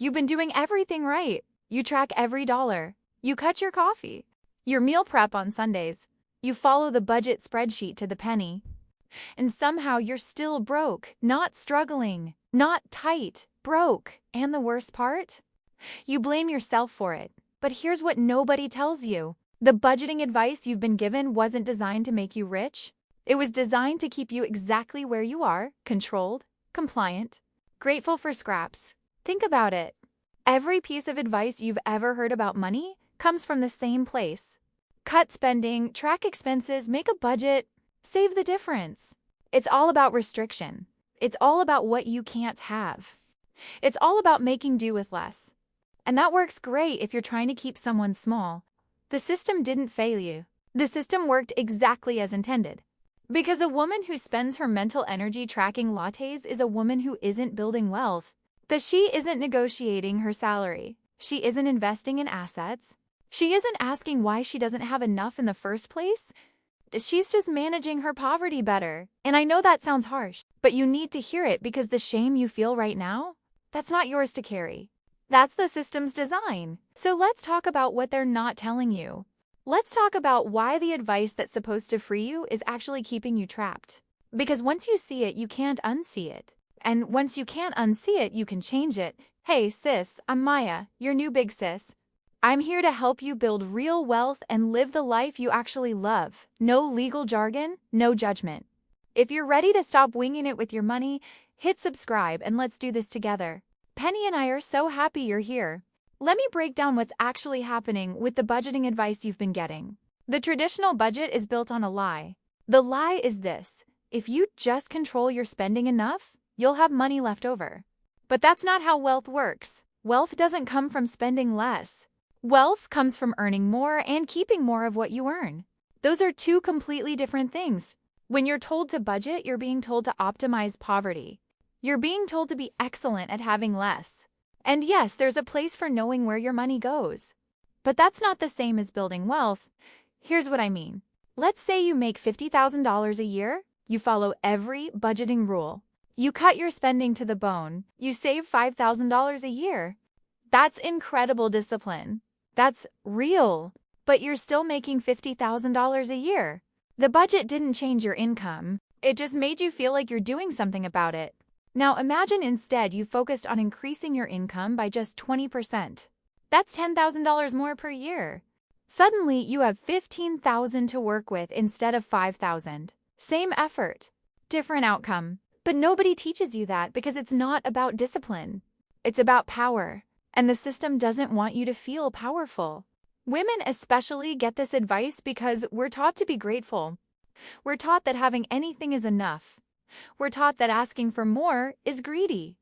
You've been doing everything right. You track every dollar. You cut your coffee. Your meal prep on Sundays. You follow the budget spreadsheet to the penny. And somehow you're still broke, not struggling, not tight, broke. And the worst part? You blame yourself for it. But here's what nobody tells you. The budgeting advice you've been given wasn't designed to make you rich. It was designed to keep you exactly where you are, controlled, compliant, grateful for scraps. Think about it. Every piece of advice you've ever heard about money comes from the same place. Cut spending, track expenses, make a budget, save the difference. It's all about restriction. It's all about what you can't have. It's all about making do with less. And that works great if you're trying to keep someone small. The system didn't fail you. The system worked exactly as intended. Because a woman who spends her mental energy tracking lattes is a woman who isn't building wealth. That she isn't negotiating her salary. She isn't investing in assets. She isn't asking why she doesn't have enough in the first place. She's just managing her poverty better. And I know that sounds harsh, but you need to hear it because the shame you feel right now, that's not yours to carry. That's the system's design. So let's talk about what they're not telling you. Let's talk about why the advice that's supposed to free you is actually keeping you trapped. Because once you see it, you can't unsee it. And once you can't unsee it, you can change it. Hey sis, I'm Maya, your new big sis. I'm here to help you build real wealth and live the life you actually love. No legal jargon, no judgment. If you're ready to stop winging it with your money, hit subscribe and let's do this together. Penny and I are so happy you're here. Let me break down what's actually happening with the budgeting advice you've been getting. The traditional budget is built on a lie. The lie is this: if you just control your spending enough, you'll have money left over. But that's not how wealth works. Wealth doesn't come from spending less. Wealth comes from earning more and keeping more of what you earn. Those are two completely different things. When you're told to budget, you're being told to optimize poverty. You're being told to be excellent at having less. And yes, there's a place for knowing where your money goes. But that's not the same as building wealth. Here's what I mean. Let's say you make $50,000 a year. You follow every budgeting rule. You cut your spending to the bone. You save $5,000 a year. That's incredible discipline. That's real. But you're still making $50,000 a year. The budget didn't change your income. It just made you feel like you're doing something about it. Now imagine instead you focused on increasing your income by just 20%. That's $10,000 more per year. Suddenly you have $15,000 to work with instead of $5,000. Same effort, different outcome. But nobody teaches you that because it's not about discipline. It's about power. And the system doesn't want you to feel powerful. Women especially get this advice because we're taught to be grateful. We're taught that having anything is enough. We're taught that asking for more is greedy.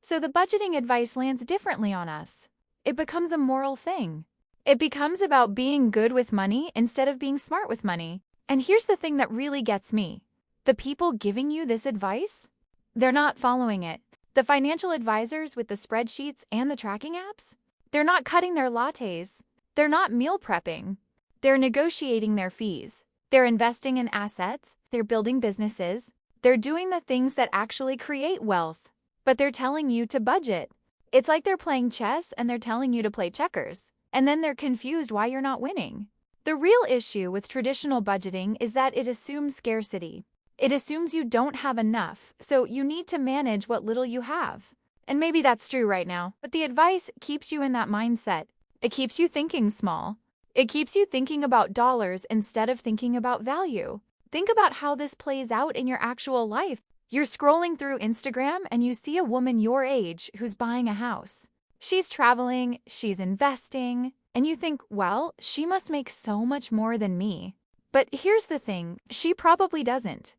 So the budgeting advice lands differently on us. It becomes a moral thing. It becomes about being good with money instead of being smart with money. And here's the thing that really gets me. The people giving you this advice, they're not following it. The financial advisors with the spreadsheets and the tracking apps, they're not cutting their lattes. They're not meal prepping. They're negotiating their fees. They're investing in assets. They're building businesses. They're doing the things that actually create wealth, but they're telling you to budget. It's like they're playing chess and they're telling you to play checkers, and then they're confused why you're not winning. The real issue with traditional budgeting is that it assumes scarcity. It assumes you don't have enough, so you need to manage what little you have. And maybe that's true right now, but the advice keeps you in that mindset. It keeps you thinking small. It keeps you thinking about dollars instead of thinking about value. Think about how this plays out in your actual life. You're scrolling through Instagram and you see a woman your age who's buying a house. She's traveling, she's investing, and you think, well, she must make so much more than me. But here's the thing, she probably doesn't.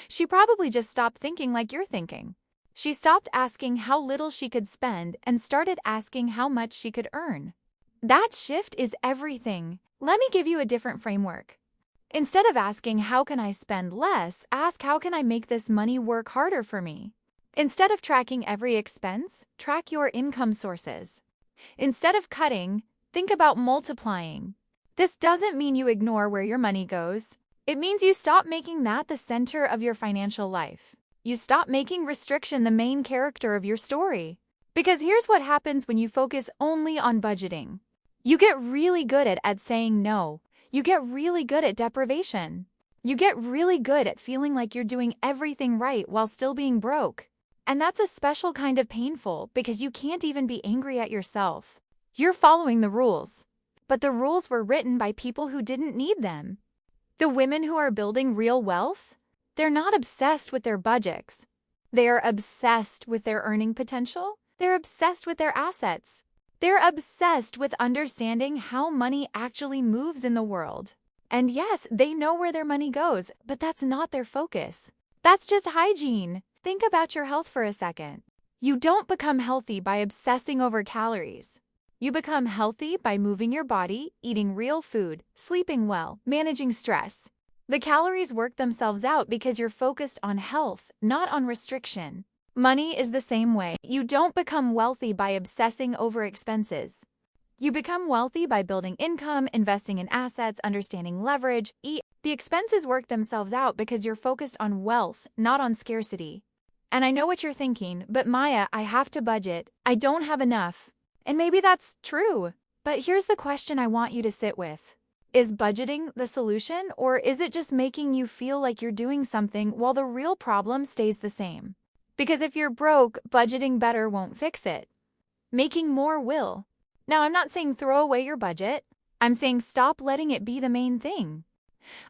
She probably just stopped thinking like you're thinking. She stopped asking how little she could spend and started asking how much she could earn. That shift is everything. Let me give you a different framework. Instead of asking, how can I spend less, ask, how can I make this money work harder for me? Instead of tracking every expense, track your income sources. Instead of cutting, think about multiplying. This doesn't mean you ignore where your money goes. It means you stop making that the center of your financial life. You stop making restriction the main character of your story. Because here's what happens when you focus only on budgeting. You get really good at saying no. You get really good at deprivation. You get really good at feeling like you're doing everything right while still being broke. And that's a special kind of painful because you can't even be angry at yourself. You're following the rules. But the rules were written by people who didn't need them. The women who are building real wealth, they're not obsessed with their budgets. They are obsessed with their earning potential. They're obsessed with their assets. They're obsessed with understanding how money actually moves in the world. And yes, they know where their money goes, but that's not their focus. That's just hygiene. Think about your health for a second. You don't become healthy by obsessing over calories. You become healthy by moving your body, eating real food, sleeping well, managing stress. The calories work themselves out because you're focused on health, not on restriction. Money is the same way. You don't become wealthy by obsessing over expenses. You become wealthy by building income, investing in assets, understanding leverage. The expenses work themselves out because you're focused on wealth, not on scarcity. And I know what you're thinking, but Maya, I have to budget. I don't have enough. And maybe that's true. But here's the question I want you to sit with. Is budgeting the solution, or is it just making you feel like you're doing something while the real problem stays the same? Because if you're broke, budgeting better won't fix it. Making more will. Now, I'm not saying throw away your budget. I'm saying stop letting it be the main thing.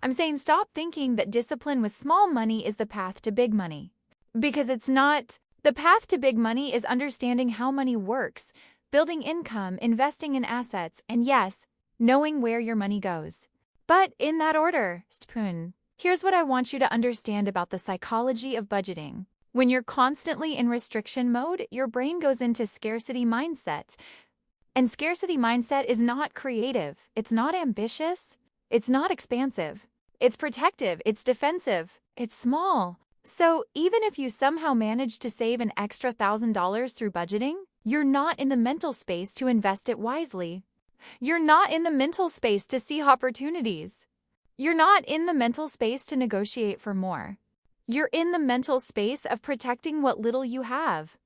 I'm saying stop thinking that discipline with small money is the path to big money. Because it's not. The path to big money is understanding how money works, building income, investing in assets, and yes, knowing where your money goes. But in that order, here's what I want you to understand about the psychology of budgeting. When you're constantly in restriction mode, your brain goes into scarcity mindset. And scarcity mindset is not creative. It's not ambitious. It's not expansive. It's protective. It's defensive. It's small. So even if you somehow manage to save an extra $1,000 through budgeting, you're not in the mental space to invest it wisely. You're not in the mental space to see opportunities. You're not in the mental space to negotiate for more. You're in the mental space of protecting what little you have.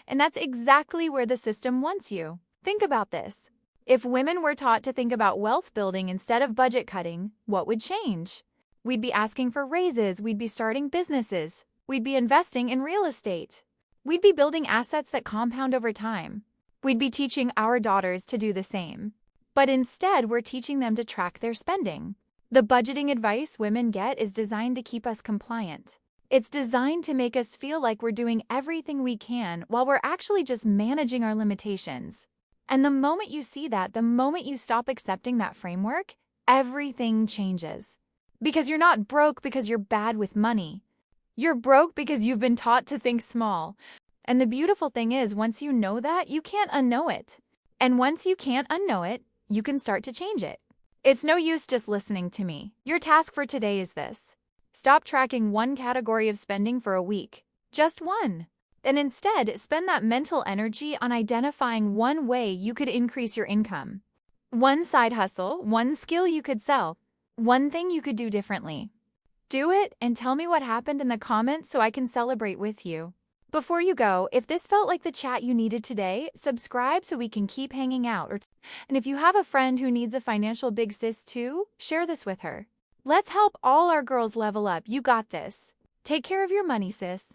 And that's exactly where the system wants you. Think about this. If women were taught to think about wealth building instead of budget cutting, what would change? We'd be asking for raises, we'd be starting businesses, we'd be investing in real estate. We'd be building assets that compound over time. We'd be teaching our daughters to do the same. But instead, we're teaching them to track their spending. The budgeting advice women get is designed to keep us compliant. It's designed to make us feel like we're doing everything we can while we're actually just managing our limitations. And the moment you see that, the moment you stop accepting that framework, everything changes. Because you're not broke because you're bad with money. You're broke because you've been taught to think small. And the beautiful thing is, once you know that, you can't unknow it. And once you can't unknow it, you can start to change it. It's no use just listening to me. Your task for today is this. Stop tracking one category of spending for a week. Just one. And instead, spend that mental energy on identifying one way you could increase your income. One side hustle, one skill you could sell, one thing you could do differently. Do it and tell me what happened in the comments so I can celebrate with you. Before you go, if this felt like the chat you needed today, subscribe so we can keep hanging out. And if you have a friend who needs a financial big sis too, share this with her. Let's help all our girls level up. You got this. Take care of your money, sis.